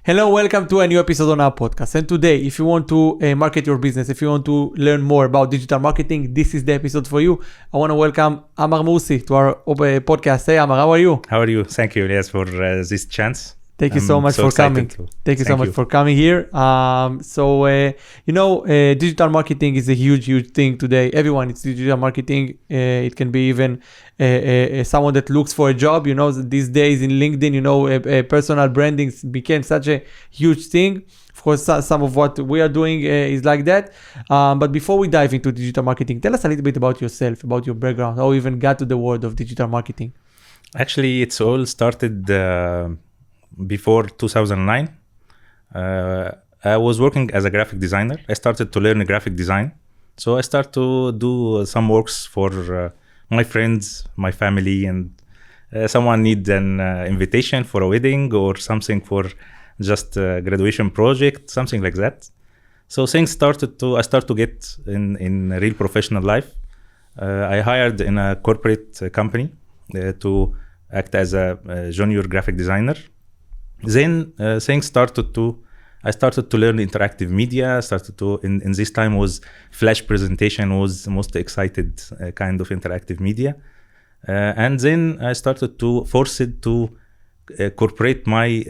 Hello, welcome to a new episode on our podcast. And today, if you want to market your business, if you want to learn more about digital marketing, this is the episode for you. I want to welcome Morsey to our podcast. Hey, Amar, how are you? How are you? Thank you, Elias, for this chance. Thank you so much for coming. Thank you so much for coming here. Digital marketing is a huge thing today. Everyone, it's digital marketing. It can be even someone that looks for a job. You know, these days in LinkedIn, personal branding became such a huge thing. Of course, some of what we are doing is like that. But before we dive into digital marketing, tell us a little bit about yourself, about your background, how you even got to the world of digital marketing. Actually, it's all started before 2009. I was working as a graphic designer. I started to learn graphic design. So I started to do some works for my friends, my family, and someone need an invitation for a wedding or something for just a graduation project, something like that. So things I started to get in real professional life. I hired in a corporate company to act as a junior graphic designer. Then things started to, I started to learn interactive media. In this time was flash presentation was the most excited kind of interactive media. And then I started to force it to incorporate my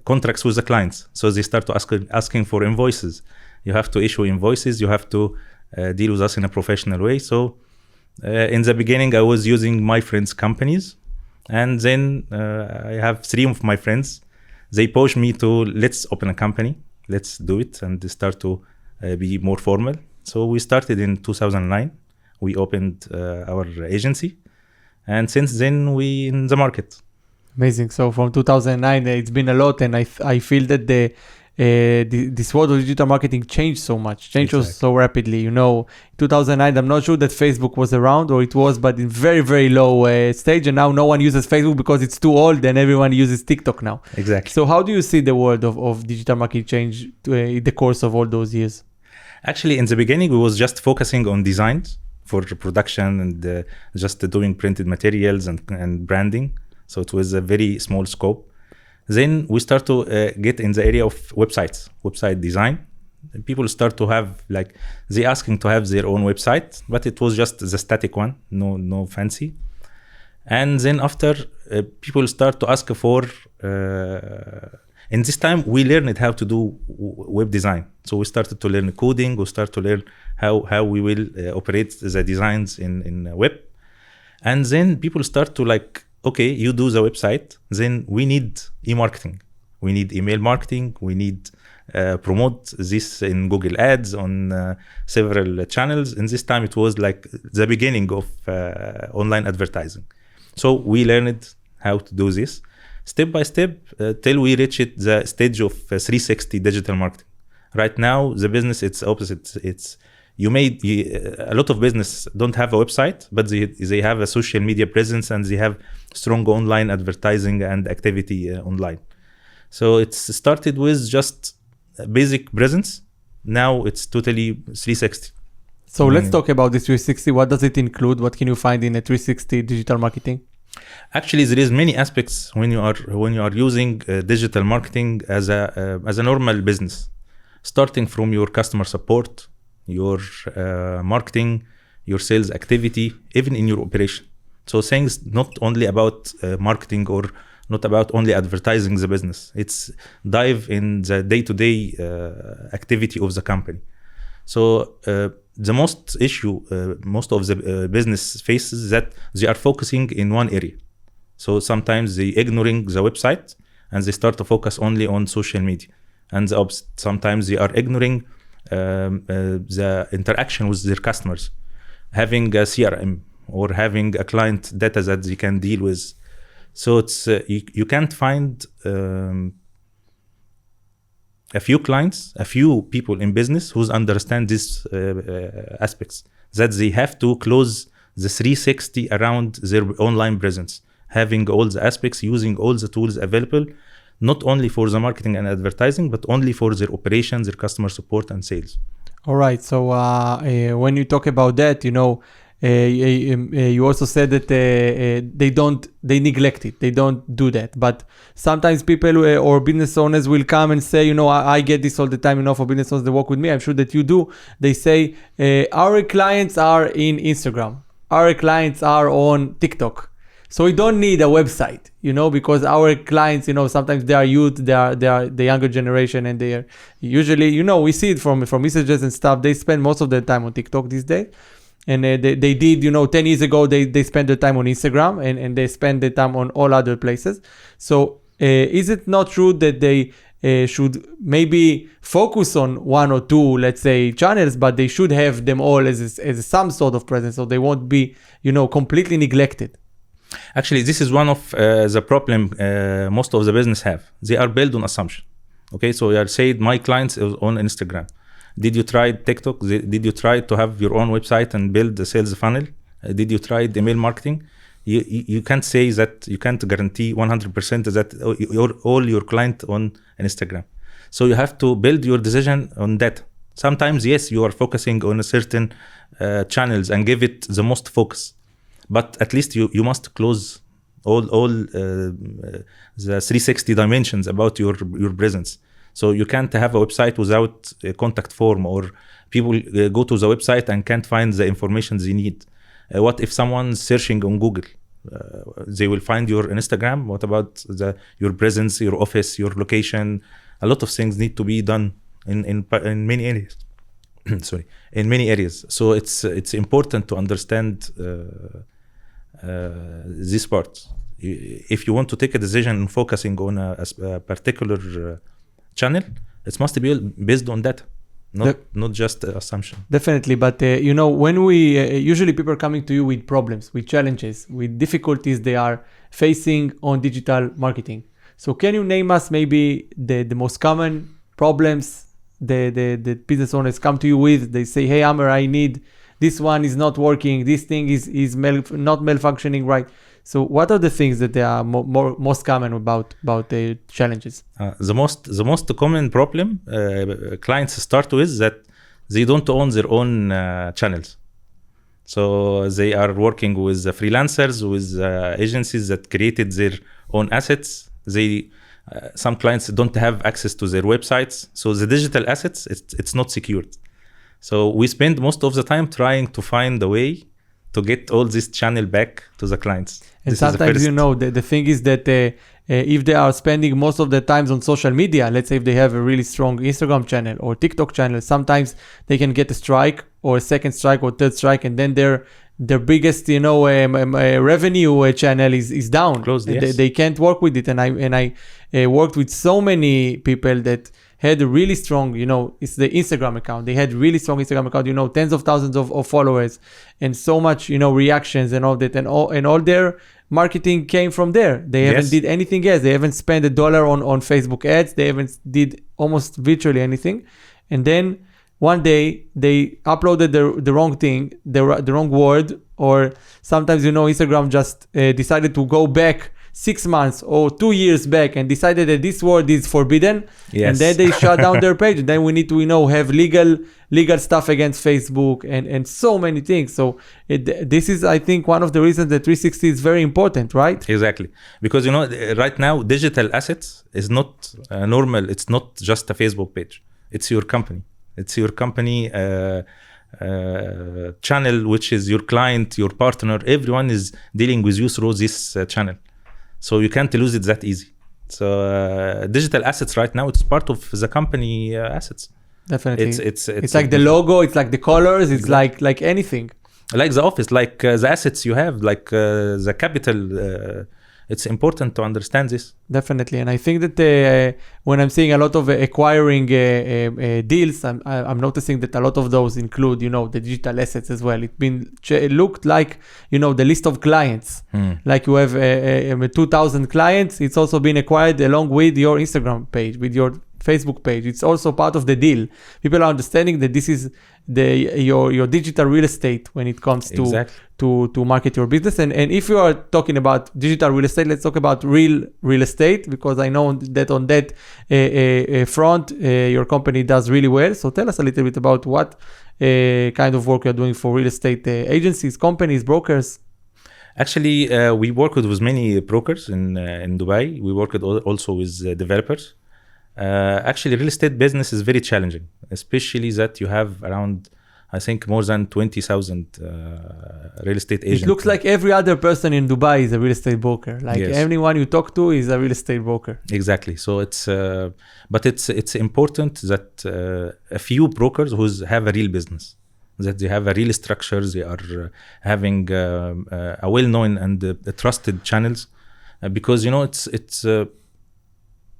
contracts with the clients. So they start to asking for invoices. You have to issue invoices. You have to deal with us in a professional way. So in the beginning, I was using my friends' companies. And then I have 3 of my friends. They pushed me to let's open a company, let's do it, and start to be more formal. So we started in 2009. We opened our agency, and since then we in the market. Amazing. So from 2009, it's been a lot, and I feel that this world of digital marketing changed so much, so rapidly. You know, 2009, I'm not sure that Facebook was around, or it was, but in very low stage. And now no one uses Facebook because it's too old, and everyone uses TikTok now. Exactly. So how do you see the world of digital marketing change in the course of all those years? Actually, in the beginning, we was just focusing on designs for production and just doing printed materials and branding. So it was a very small scope. Then we start to get in the area of website design. People start to have they asking to have their own website, but it was just the static one, no fancy. And then after people start to ask for, in this time we learned how to do web design. So we started to learn coding, we start to learn how we will operate the designs in web. And then people start to okay, you do the website, then we need e-marketing. We need email marketing. We need promote this in Google Ads on several channels. In this time, it was the beginning of online advertising. So we learned how to do this step by step till we reached the stage of 360 digital marketing. Right now, the business, it's opposite. A lot of business don't have a website, but they have a social media presence and they have strong online advertising and activity online. So it's started with just a basic presence. Now it's totally 360. So let's talk about this 360. What does it include? What can you find in a 360 digital marketing? Actually, there is many aspects when you are using digital marketing as a normal business, starting from your customer support, your marketing, your sales activity, even in your operation. So things not only about marketing or not about only advertising the business. It's dive in the day-to-day activity of the company. So the most of the business faces that they are focusing in one area. So sometimes they ignoring the website and they start to focus only on social media. And the opposite, sometimes they are ignoring the interaction with their customers, having a CRM or having a client data that they can deal with. So it's you can't find a few clients, a few people in business who understand these aspects, that they have to close the 360 around their online presence, having all the aspects, using all the tools available, not only for the marketing and advertising, but only for their operations, their customer support and sales. All right. So when you talk about that, You also said that they neglect it. They don't do that. But sometimes people or business owners will come and say, I get this all the time, for business owners that work with me. I'm sure that you do. They say, our clients are in Instagram. Our clients are on TikTok. So we don't need a website, because our clients, sometimes they are youth, they are the younger generation, and they are usually, we see it from messages and stuff. They spend most of their time on TikTok these days. And they did, 10 years ago, they spent their time on Instagram and they spend their time on all other places. So is it not true that they should maybe focus on one or two, let's say, channels, but they should have them all as some sort of presence, so they won't be, completely neglected? Actually, this is one of the problem most of the business have. They are built on assumption. Okay, so you are saying my clients is on Instagram. Did you try TikTok? Did you try to have your own website and build the sales funnel? Did you try email marketing? You can't say that, you can't guarantee 100% that all your client on Instagram. So you have to build your decision on that. Sometimes, yes, you are focusing on a certain channels and give it the most focus. But at least you must close all the 360 dimensions about your presence. So you can't have a website without a contact form, or people go to the website and can't find the information they need. What if someone's searching on Google? They will find your Instagram. What about your presence, your office, your location? A lot of things need to be done in many areas. Sorry, in many areas. So it's important to understand this part. If you want to take a decision focusing on a particular channel, it must be based on that, not just assumption. Definitely, but when we usually people are coming to you with problems, with challenges, with difficulties they are facing on digital marketing. So can you name us maybe the most common problems the business owners come to you with? They say, hey, Amer, I need this one is not working, this thing is not malfunctioning right. So what are the things that they are most common about the challenges? The most common problem clients start with that they don't own their own channels. So they are working with freelancers, with agencies that created their own assets. Some clients don't have access to their websites. So the digital assets, it's not secured. So we spend most of the time trying to find a way to get all this channel back to the clients. And this sometimes, the thing is that if they are spending most of their times on social media, let's say if they have a really strong Instagram channel or TikTok channel, sometimes they can get a strike or a second strike or third strike, and then their biggest, revenue channel is down. Closed, yes. They can't work with it. And I worked with so many people that had a really strong, it's the Instagram account. They had really strong Instagram account, tens of thousands of followers and so much, reactions and all that. And all their marketing came from there. They haven't did anything else. They haven't spent $1 on Facebook ads. They haven't did almost virtually anything. And then one day they uploaded the wrong thing, the wrong word, or sometimes, Instagram just decided to go back 6 months or 2 years back and decided that this word is forbidden. Yes. And then they shut down their page. And then we need to, have legal stuff against Facebook and so many things. So this is, I think, one of the reasons that 360 is very important, right? Exactly. Because, right now, digital assets is not normal. It's not just a Facebook page. It's your company. It's your company channel, which is your client, your partner. Everyone is dealing with you through this channel. So you can't lose it that easy. So digital assets right now, it's part of the company assets. Definitely. It's like the logo, it's like the colors, it's like anything. Like the office, like the assets you have, like the capital. It's important to understand this. Definitely. And I think that when I'm seeing a lot of acquiring deals, I'm noticing that a lot of those include, the digital assets as well. It looked like, the list of clients. Like you have 2,000 clients. It's also been acquired along with your Instagram page, with your Facebook page. It's also part of the deal. People are understanding that this is your digital real estate when it comes to Exactly. to market your business. And if you are talking about digital real estate, let's talk about real estate, because I know that on that front, your company does really well. So tell us a little bit about what kind of work you're doing for real estate agencies, companies, brokers. Actually, we work with many brokers in Dubai. We work also with developers. Actually, real estate business is very challenging, especially that you have around, I think, more than 20,000 real estate agents. It looks like every other person in Dubai is a real estate broker. Like Yes. anyone you talk to is a real estate broker. Exactly. So but it's important that a few brokers who have a real business, that they have a real structure, they are having a well-known and trusted channels, because it's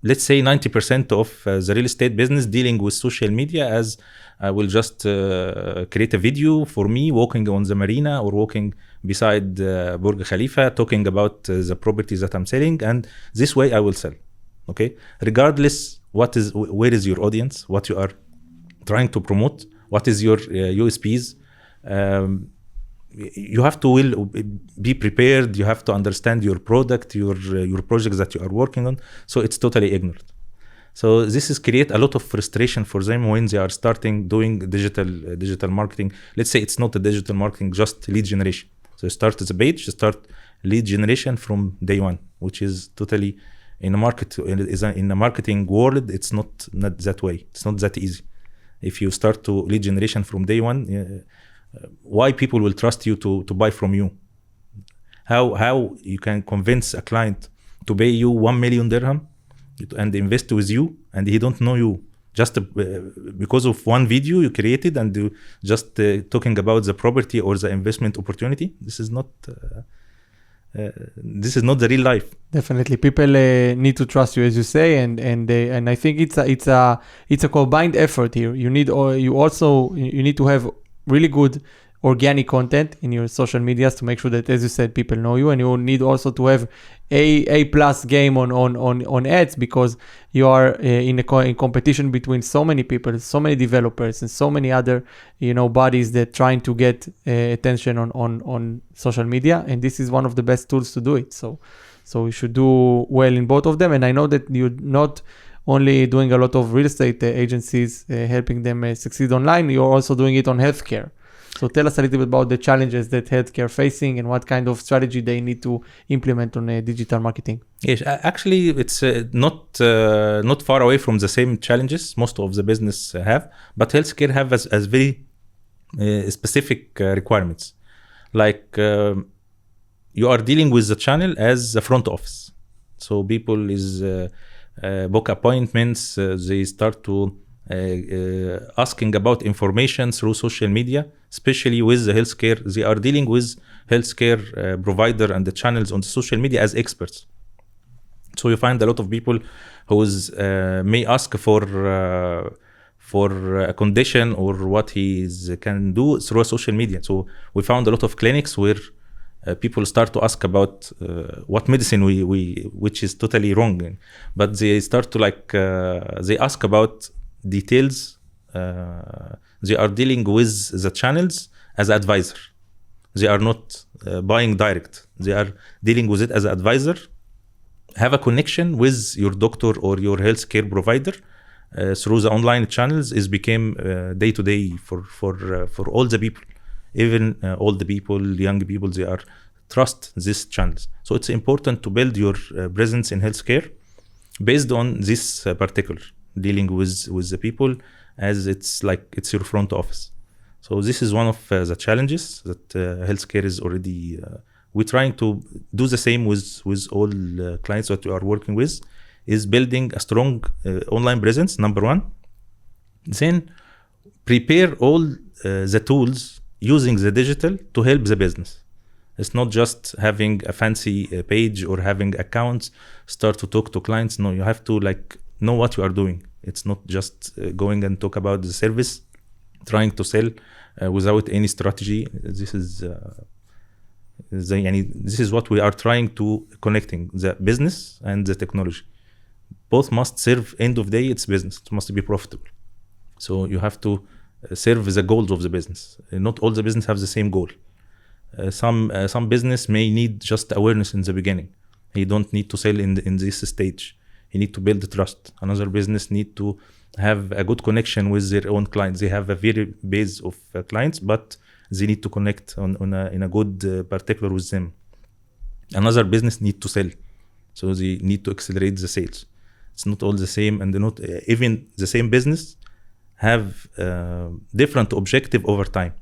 let's say 90% of the real estate business dealing with social media, as I will just create a video for me walking on the marina or walking beside Burj Khalifa talking about the properties that I'm selling, and this way I will sell. Okay, regardless where is your audience, what you are trying to promote, what is your USPs. You have to be prepared. You have to understand your product, your projects that you are working on. So it's totally ignored. So this is create a lot of frustration for them when they are starting doing digital marketing. Let's say it's not a digital marketing, just lead generation. So start as a page, start lead generation from day one, which is totally in a marketing world. It's not that way. It's not that easy. If you start to lead generation from day one, why people will trust you to buy from you? How you can convince a client to pay you 1 million dirham and invest with you, and he don't know you, just because of one video you created and you just talking about the property or the investment opportunity. This is not the real life. Definitely, people need to trust you, as you say, and I think it's a combined effort here. You need to have really good organic content in your social medias to make sure that, as you said, people know you, and you need also to have a plus game on ads, because you are in competition between so many people, so many developers, and so many other bodies that trying to get attention on social media, and this is one of the best tools to do it. So you should do well in both of them. And I know that you're not only doing a lot of real estate agencies, helping them succeed online, you're also doing it on healthcare. So tell us a little bit about the challenges that healthcare facing and what kind of strategy they need to implement on digital marketing. Yes, actually, it's not far away from the same challenges most of the business have, but healthcare have as very specific requirements. Like you are dealing with the channel as the front office. So people is book appointments, they start to asking about information through social media, especially with the healthcare. They are dealing with healthcare provider and the channels on the social media as experts. So you find a lot of people who may ask for a condition or what he can do through social media. So we found a lot of clinics where people start to ask about what medicine which is totally wrong, but they start to they ask about details. They are dealing with the channels as advisor. They are not buying direct. They are dealing with it as an advisor. Have a connection with your doctor or your healthcare provider through the online channels is became day to day for all the people, even all the people, young people. They are trust these channels. So it's important to build your presence in healthcare based on this particular dealing with the people, as it's your front office. So this is one of the challenges that healthcare is already. We're trying to do the same with all clients that we are working with, is building a strong online presence, number one. Then prepare all the tools using the digital to help the business. It's not just having a fancy page or having accounts, start to talk to clients. No, you have to know what you are doing. It's not just going and talk about the service, trying to sell without any strategy. This is what we are trying to connecting the business and the technology. both must serve end of day its business. It must be profitable. So you have to serve the goals of the business. Not all the business have the same goal. Some business may need just awareness in the beginning. You don't need to sell in this stage. You need to build trust. Another business need to have a good connection with their own clients. They have a very base of clients, but they need to connect in a good particular with them. Another business need to sell, so they need to accelerate the sales. It's not all the same, and not even the same business have different objective over time.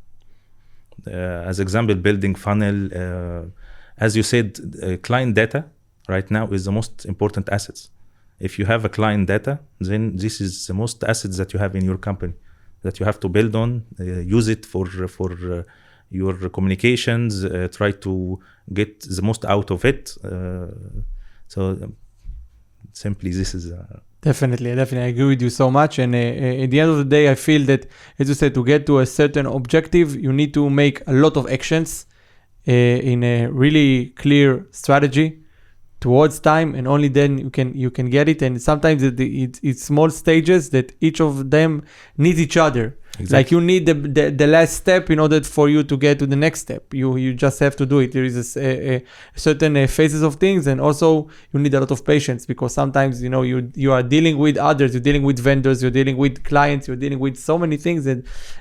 As example, building funnel. As you said, client data right now is the most important assets. If you have a client data, then this is the most assets that you have in your company that you have to build on, use it for your communications, try to get the most out of it. So simply this is... Definitely, I agree with you so much. And at the end of the day, I feel that, as you said, to get to a certain objective, you need to make a lot of actions in a really clear strategy towards time, and only then you can get it. And sometimes it's small stages that each of them needs each other. Exactly. Like you need the last step in order for you to get to the next step. You just have to do it. There is a certain phases of things, and also you need a lot of patience, because sometimes you are dealing with others, you're dealing with vendors, you're dealing with clients, you're dealing with so many things that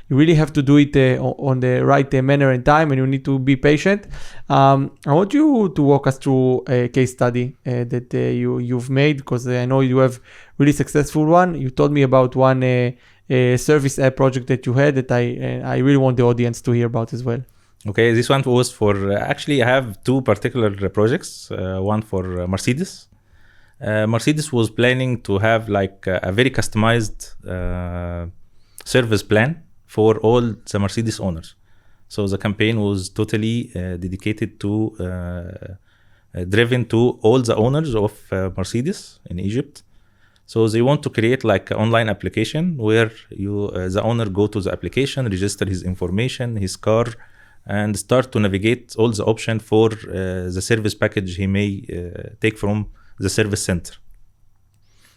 you really have to do it on the right manner and time, and you need to be patient. I want you to walk us through a case study that you've made, because I know you have really successful one. You told me about one service app project that you had that I really want the audience to hear about as well. Okay, this one was for actually I have two particular projects. One for Mercedes. Mercedes was planning to have like a very customized service plan for all the Mercedes owners. So the campaign was totally dedicated to driven to all the owners of Mercedes in Egypt. So they want to create like an online application where the owner go to the application, register his information, his car, and start to navigate all the options for the service package he may take from the service center.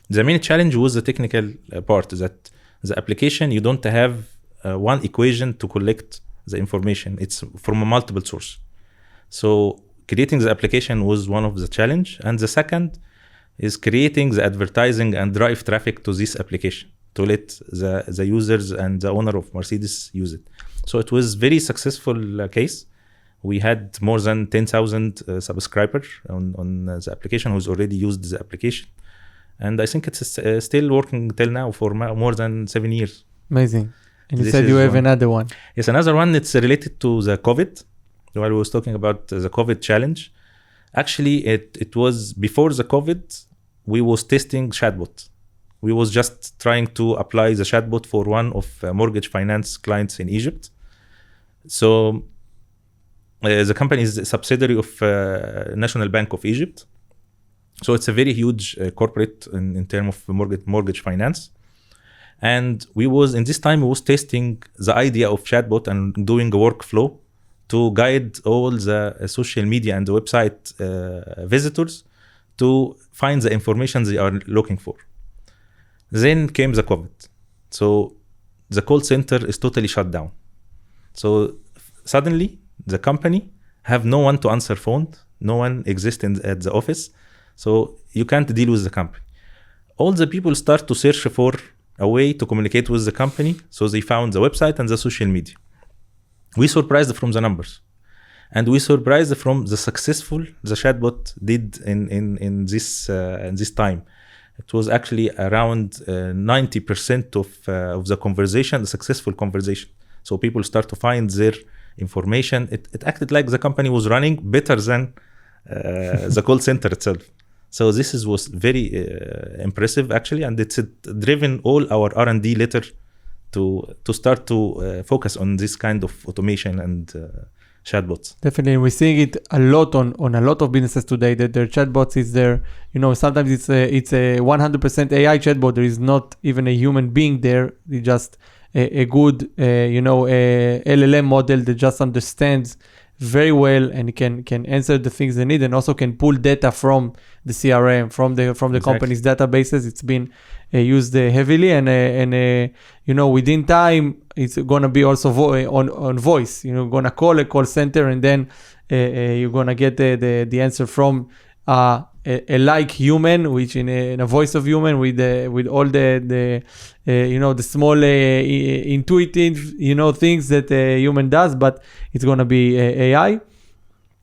The main challenge was the technical part, that the application, you don't have one equation to collect the information. It's from a multiple source. So creating the application was one of the challenge. And the second is creating the advertising and drive traffic to this application to let the users and the owner of Mercedes use it. So it was very successful case. We had more than 10,000 subscribers on the application who's already used the application. And I think it's still working till now for more than 7 years. Amazing. And you said you have another one. Yes, another one. It's related to the COVID. While we was talking about the COVID challenge, actually it was before the COVID, we was testing chatbot. We was just trying to apply the chatbot for one of mortgage finance clients in Egypt. So the company is a subsidiary of National Bank of Egypt. So it's a very huge corporate in terms of mortgage finance. And we was testing the idea of chatbot and doing a workflow to guide all the social media and the website visitors to find the information they are looking for. Then came the COVID. So the call center is totally shut down. So suddenly the company have no one to answer phone, no one exists at the office. So you can't deal with the company. All the people start to search for a way to communicate with the company. So they found the website and the social media. We surprised from the numbers. And we surprised from the successful the chatbot did in this time. It was actually around 90% of the conversation, the successful conversation. So people start to find their information. It acted like the company was running better than the call center itself. So this was very impressive actually, and it's driven all our R&D later to start to focus on this kind of automation and chatbots. Definitely, we're seeing it a lot on a lot of businesses today, that their chatbots is there. Sometimes it's a 100% AI chatbot. There is not even a human being there. It's just a good a LLM model that just understands very well, and can answer the things they need, and also can pull data from the CRM, from the Exactly. company's databases. It's been used heavily, and within time it's gonna be also on voice. Gonna call a call center, and then you're gonna get the answer from a like human, which in a voice of human, with all the the small intuitive things that a human does, but it's gonna be AI.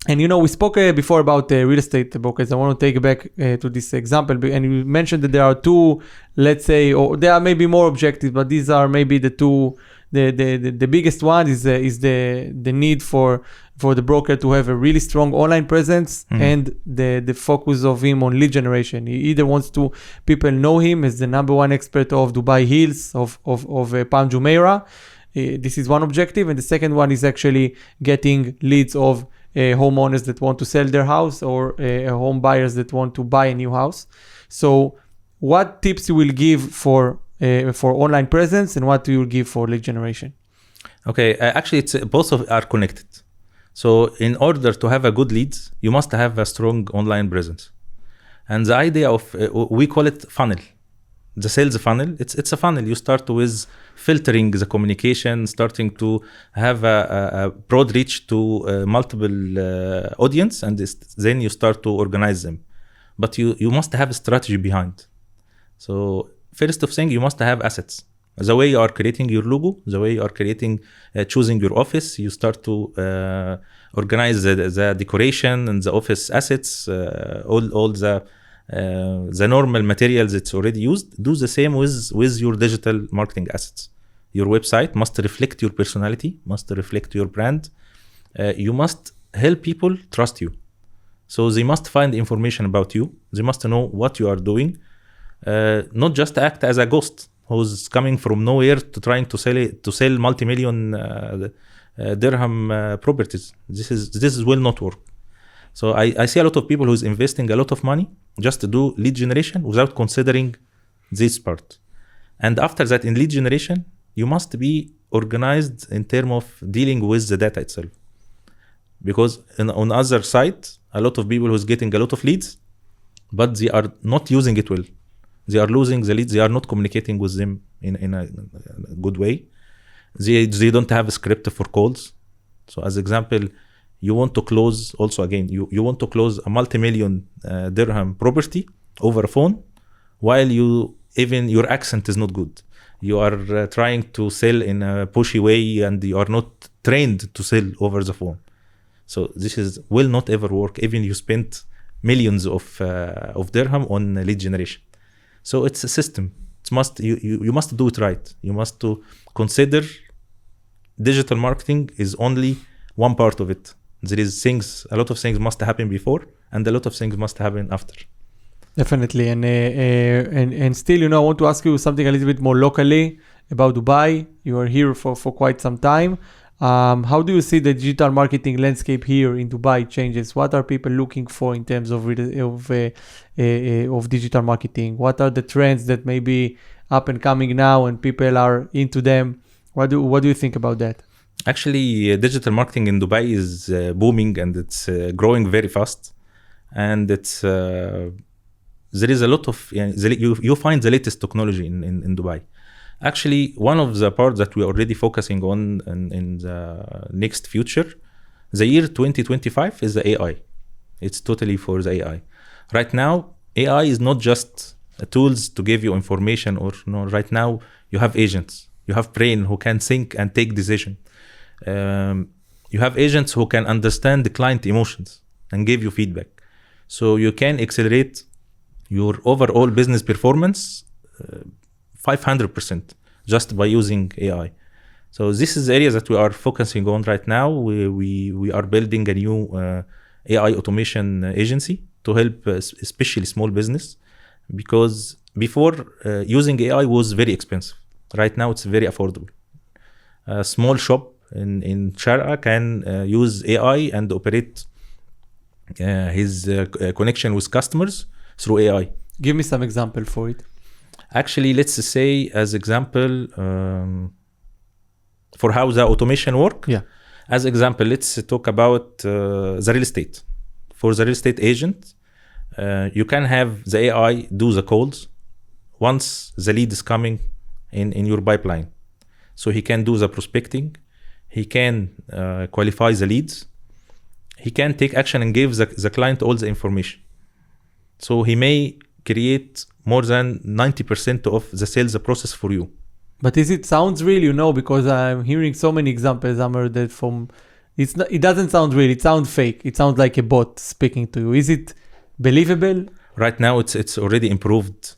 And we spoke before about real estate brokers. I want to take it back to this example, and you mentioned that there are two, let's say, or there are maybe more objectives, but these are maybe the two. The biggest one is the need for the broker to have a really strong online presence, and the focus of him on lead generation. He either wants to people know him as the number one expert of Dubai Hills, of Palm Jumeirah. This is one objective, and the second one is actually getting leads of homeowners that want to sell their house, or home buyers that want to buy a new house. So what tips you will give for online presence, and what do you give for lead generation? Okay, actually, it's both are connected. So in order to have a good leads, you must have a strong online presence. And the idea of, we call it funnel. The sales funnel, it's a funnel. You start with filtering the communication, starting to have a broad reach to multiple audience, and then you start to organize them. But you must have a strategy behind. So first of thing, you must have assets. The way you are creating your logo, the way you are creating, choosing your office, you start to organize the decoration and the office assets, all the normal materials that's already used. Do the same with your digital marketing assets. Your website must reflect your personality, must reflect your brand. You must help people trust you. So they must find information about you. They must know what you are doing. Not just act as a ghost who's coming from nowhere to trying to sell multi-million dirham properties. This will not work. So I see a lot of people who's investing a lot of money just to do lead generation without considering this part. And after that, in lead generation, you must be organized in terms of dealing with the data itself. Because on other side, a lot of people who's getting a lot of leads, but they are not using it well. They are losing the leads. They are not communicating with them in a good way. They don't have a script for calls. So as example, you want to close also again, you want to close a multi-million dirham property over a phone, while even your accent is not good. You are trying to sell in a pushy way, and you are not trained to sell over the phone. So this will not ever work, even you spent millions of dirham on lead generation. So it's a system. You must do it right. You must to consider digital marketing is only one part of it. There is a lot of things must happen before, and a lot of things must happen after. Definitely, and still, I want to ask you something a little bit more locally about Dubai. You are here for quite some time. How do you see the digital marketing landscape here in Dubai changes? What are people looking for in terms of digital marketing? What are the trends that may be up and coming now, and people are into them? What do you think about that? Actually, digital marketing in Dubai is booming, and it's growing very fast. And it's there is a lot of you find the latest technology in Dubai. Actually, one of the parts that we're already focusing on in the next future, the year 2025 is the AI. It's totally for the AI. Right now, AI is not just tools to give you information, or no. Right now, you have agents. You have brain who can think and take decision. You have agents who can understand the client emotions and give you feedback. So you can accelerate your overall business performance 500% just by using AI. So this is the area that we are focusing on right now. We are building a new AI automation agency to help especially small business, because before using AI was very expensive. Right now it's very affordable. A small shop in Sharqa can use AI and operate his connection with customers through AI. Give me some example for it. Actually, let's say as example for how the automation work. Yeah. As example, let's talk about the real estate. For the real estate agent, you can have the AI do the calls once the lead is coming in your pipeline. So he can do the prospecting, he can qualify the leads, he can take action and give the client all the information. So he may create more than 90% of the sales process for you. But it sounds real, you know, because I'm hearing so many examples, Amr, that it doesn't sound real, it sounds fake. It sounds like a bot speaking to you. Is it believable? Right now, it's already improved.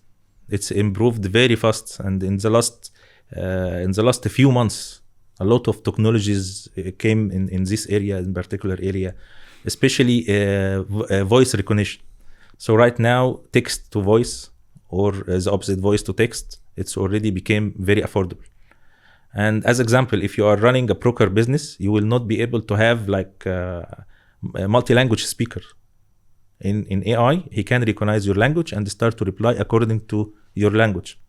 It's improved very fast, and in the last few months, a lot of technologies came in this area, in particular area, especially voice recognition. So right now, text to voice or the opposite, voice to text, it's already became very affordable. And as example, if you are running a broker business, you will not be able to have like a multi-language speaker. In AI, he can recognize your language and start to reply according to your language.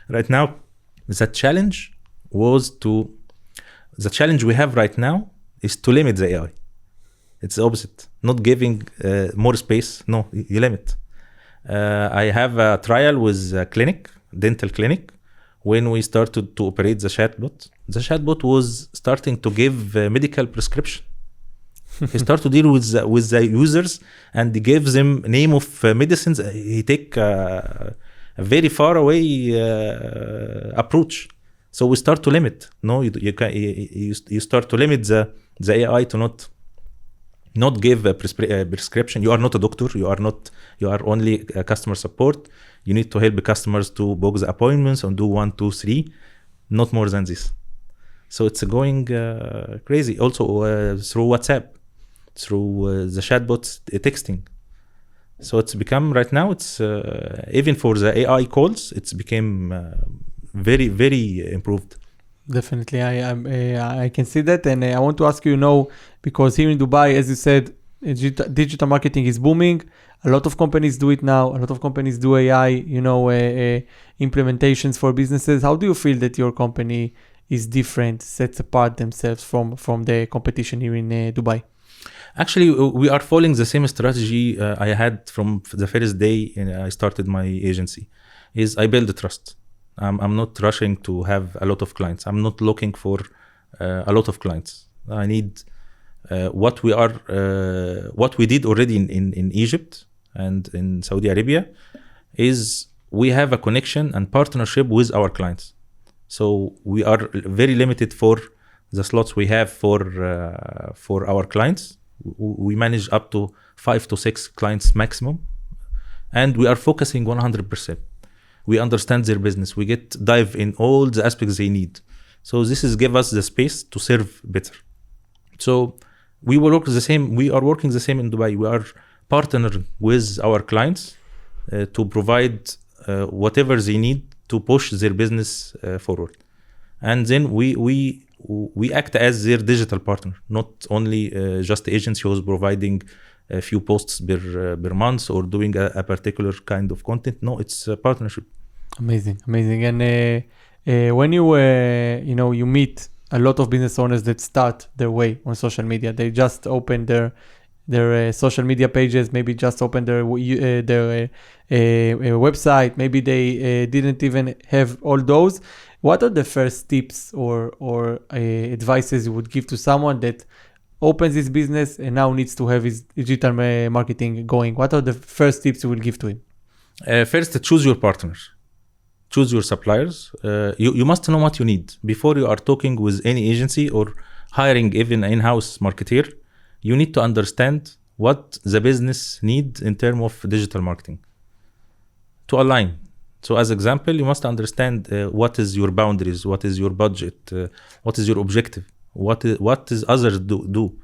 Right now, the challenge we have right now is to limit the AI. It's the opposite, not giving more space. No, you limit. I have a trial with a dental clinic. When we started to operate the chatbot was starting to give medical prescription. He started to deal with the users and he gives them name of medicines. He take a very far away approach. So we start to limit. No, you start to limit the AI to not give a prescription. You are not a doctor. You are only a customer support. You need to help the customers to book the appointments and do 1, 2, 3, not more than this. So it's going crazy. Also through WhatsApp, through the chatbots, texting. So it's become right now. It's even for the AI calls, it's became very, very improved. Definitely, I can see that, and I want to ask you, because here in Dubai, as you said, digital marketing is booming. A lot of companies do it now. A lot of companies do AI, implementations for businesses. How do you feel that your company is different, sets apart themselves from the competition here in Dubai? Actually, we are following the same strategy I had from the first day I started my agency. Is I build trust. I'm not rushing to have a lot of clients. I'm not looking for a lot of clients. I need what we did already in Egypt and in Saudi Arabia is we have a connection and partnership with our clients. So we are very limited for the slots we have for our clients. We manage up to 5 to 6 clients maximum, and we are focusing 100%. We understand their business. We dive in all the aspects they need. So this is give us the space to serve better. So we will work the same. We are working the same in Dubai. We are partnering with our clients to provide whatever they need to push their business forward. And then we act as their digital partner, not only just the agency who's providing a few posts per month or doing a particular kind of content. No, it's a partnership. Amazing. And when you meet a lot of business owners that start their way on social media, they just open their social media pages, maybe just open their website, maybe they didn't even have all those. What are the first tips or advices you would give to someone that opens his business and now needs to have his digital marketing going? What are the first tips you will give to him? First, choose your partners. Choose your suppliers. You must know what you need. Before you are talking with any agency or hiring even an in-house marketer, you need to understand what the business needs in terms of digital marketing to align. So as example, you must understand what is your boundaries, what is your budget, what is your objective, what is others do.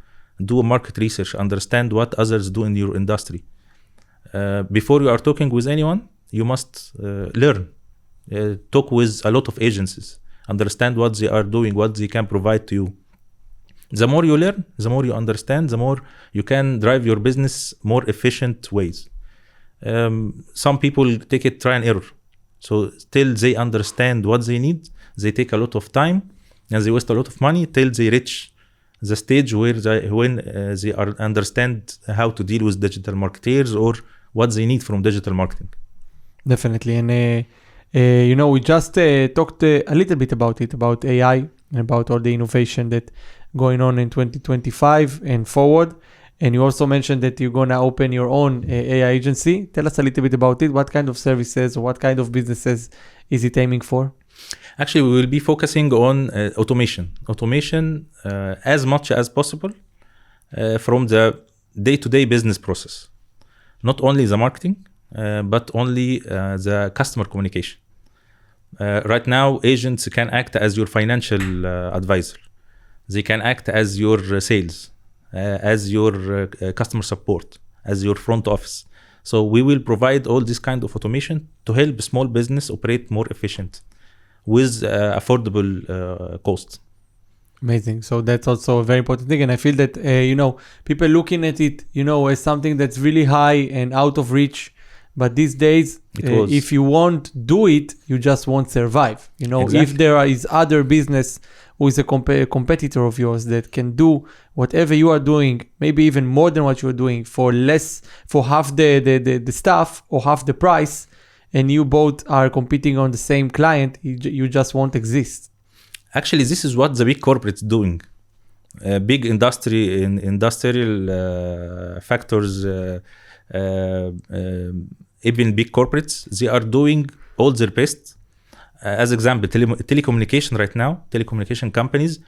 Do a market research, understand what others do in your industry. Before you are talking with anyone, you must learn. Talk with a lot of agencies, understand what they are doing, what they can provide to you. The more you learn, the more you understand, the more you can drive your business more efficient ways. Some people take it try and error. So till they understand what they need, they take a lot of time and they waste a lot of money till they reach the stage where they are understand how to deal with digital marketers or what they need from digital marketing. Definitely. And, we just talked a little bit about it, about AI, and about all the innovation that going on in 2025 and forward. And you also mentioned that you're going to open your own AI agency. Tell us a little bit about it. What kind of services or what kind of businesses is it aiming for? Actually, we will be focusing on automation as much as possible from the day-to-day business process. Not only the marketing, but only the customer communication. Right now, agents can act as your financial advisor. They can act as your sales, as your customer support, as your front office. So we will provide all this kind of automation to help small business operate more efficient with affordable cost. Amazing. So that's also a very important thing. And I feel that, people looking at it, as something that's really high and out of reach. But these days, if you won't do it, you just won't survive. Exactly. If there is other business who is a competitor of yours that can do whatever you are doing, maybe even more than what you are doing for half the stuff or half the price, and you both are competing on the same client, you just won't exist. Actually, this is what the big corporates doing. Big industrial factors, even big corporates, they are doing all their best. As example, telecommunication right now, telecommunication companies,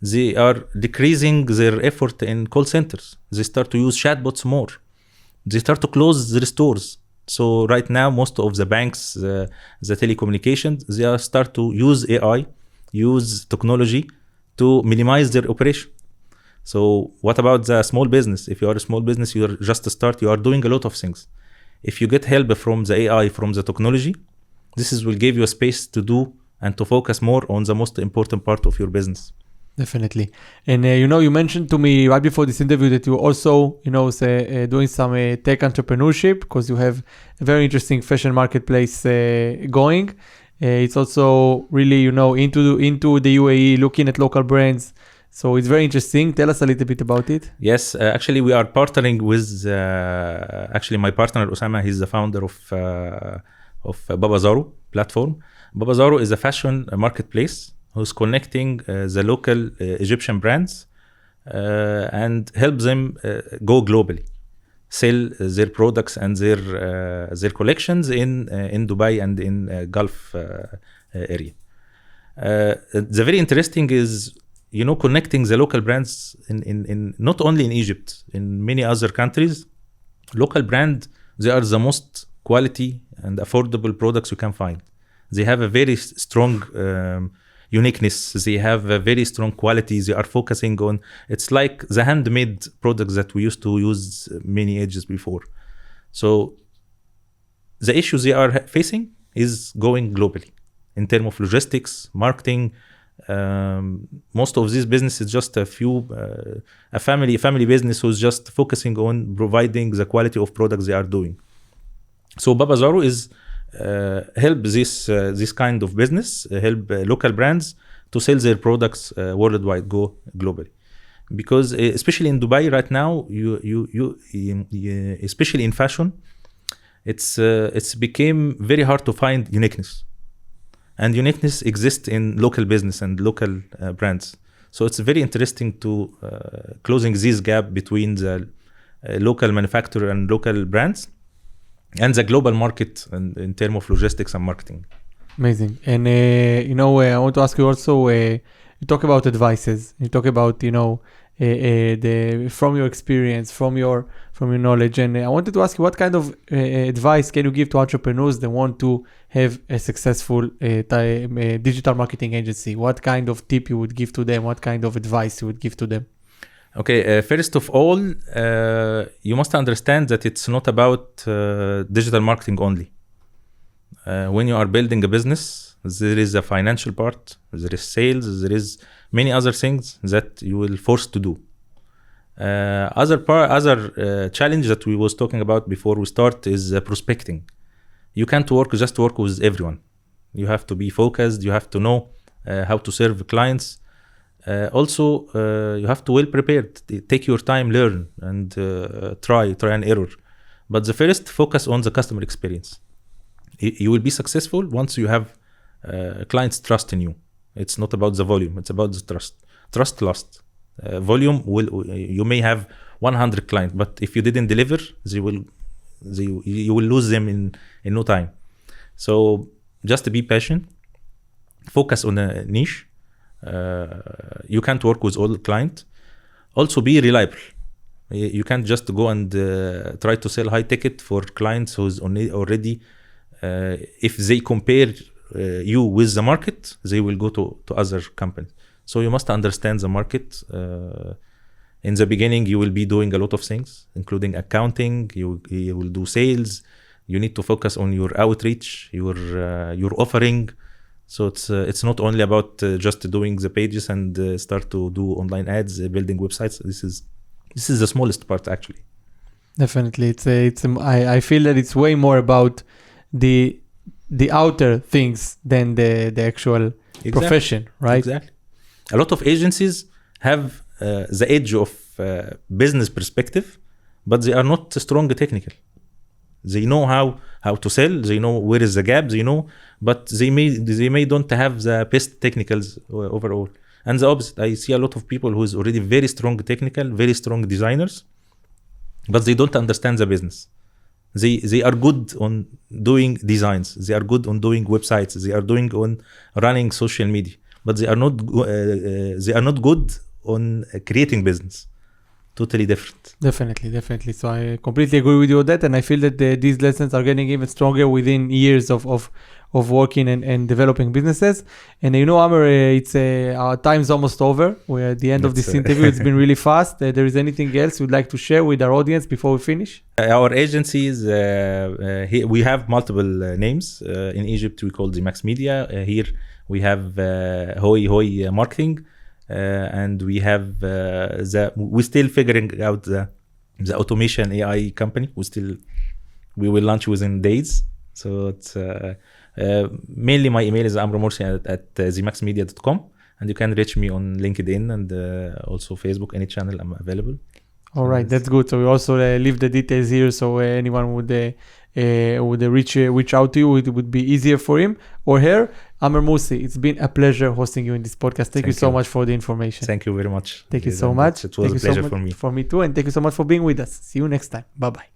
they are decreasing their effort in call centers. They start to use chatbots more. They start to close their stores. So right now, most of the banks, the telecommunications, they are start to use AI, use technology to minimize their operation. So what about the small business? If you are a small business, you are just a start, you are doing a lot of things. If you get help from the AI, from the technology, will give you a space to do and to focus more on the most important part of your business. Definitely. And, you mentioned to me right before this interview that you also, doing some tech entrepreneurship because you have a very interesting fashion marketplace going. It's also really, into the UAE, looking at local brands. So it's very interesting. Tell us a little bit about it. Yes, actually we are partnering with, my partner Osama, he's the founder of Babazaro platform. Babazaro is a fashion marketplace who's connecting the local Egyptian brands and help them go globally, sell their products and their collections in Dubai and in Gulf area. The very interesting is, connecting the local brands in not only in Egypt, in many other countries. Local brand, they are the most quality and affordable products you can find. They have a very strong uniqueness. They have a very strong quality. They are focusing on, it's like the handmade products that we used to use many ages before. So the issues they are facing is going globally in terms of logistics, marketing. Most of this business is just a family business who's just focusing on providing the quality of products they are doing. So Babazaro is help this kind of business, help local brands to sell their products worldwide, go globally. Because especially in Dubai right now, you especially in fashion, it's became very hard to find uniqueness. And uniqueness exists in local business and local brands. So it's very interesting to closing this gap between the local manufacturer and local brands and the global market in terms of logistics and marketing. Amazing. And, I want to ask you also, you talk about advices, you talk about, from your experience, from your knowledge. And I wanted to ask you, what kind of advice can you give to entrepreneurs that want to have a successful digital marketing agency? What kind of tip you would give to them? What kind of advice you would give to them? Okay, first of all, you must understand that it's not about digital marketing only. When you are building a business, there is a financial part, there is sales, there is many other things that you will force to do. Other challenge that we was talking about before we start is prospecting. You can't just work with everyone. You have to be focused. You have to know how to serve clients. Also, you have to well prepared. Take your time, learn, and try and error. But the first, focus on the customer experience. You will be successful once you have clients trust in you. It's not about the volume; it's about the trust. Trust lost. Volume you may have 100 clients, but if you didn't deliver, you will lose them in no time. So just be patient. Focus on a niche. You can't work with all clients. Also be reliable. You can't just go and try to sell high ticket for clients who's already if they compare you with the market, they will go to other companies. So you must understand the market. In the beginning, you will be doing a lot of things, including accounting. You will do sales. You need to focus on your outreach, your offering. So it's not only about just doing the pages and start to do online ads, building websites. This is the smallest part, actually. Definitely, I feel that it's way more about the outer things than the actual profession, right? Exactly. A lot of agencies have the edge of business perspective, but they are not strong technical. They know how to sell. They know where is the gap. They know, but they may don't have the best technicals overall. And the opposite, I see a lot of people who is already very strong technical, very strong designers, but they don't understand the business. They are good on doing designs. They are good on doing websites. They are doing on running social media, but they are not good on creating business. Totally different. Definitely. So I completely agree with you on that, and I feel that these lessons are getting even stronger within years of working and developing businesses. And Amer, it's our time's almost over. We're at the end of this interview. It's been really fast. There is anything else you'd like to share with our audience before we finish? Our agencies, we have multiple names. In Egypt, we call the Max Media. Here we have Hoi Marketing. And we have we're still figuring out the automation AI company. We will launch within days. So it's mainly my email is amromorsey at themaxmedia.com, and you can reach me on LinkedIn and also Facebook, any channel I'm available. All right, that's good. So we also leave the details here, so anyone would reach out to you, it would be easier for him or her. Amer Morsey, it's been a pleasure hosting you in this podcast. Thank you so much for the information. Thank you very much. Thank you so much. It was a pleasure for me. For me too, and thank you so much for being with us. See you next time. Bye-bye.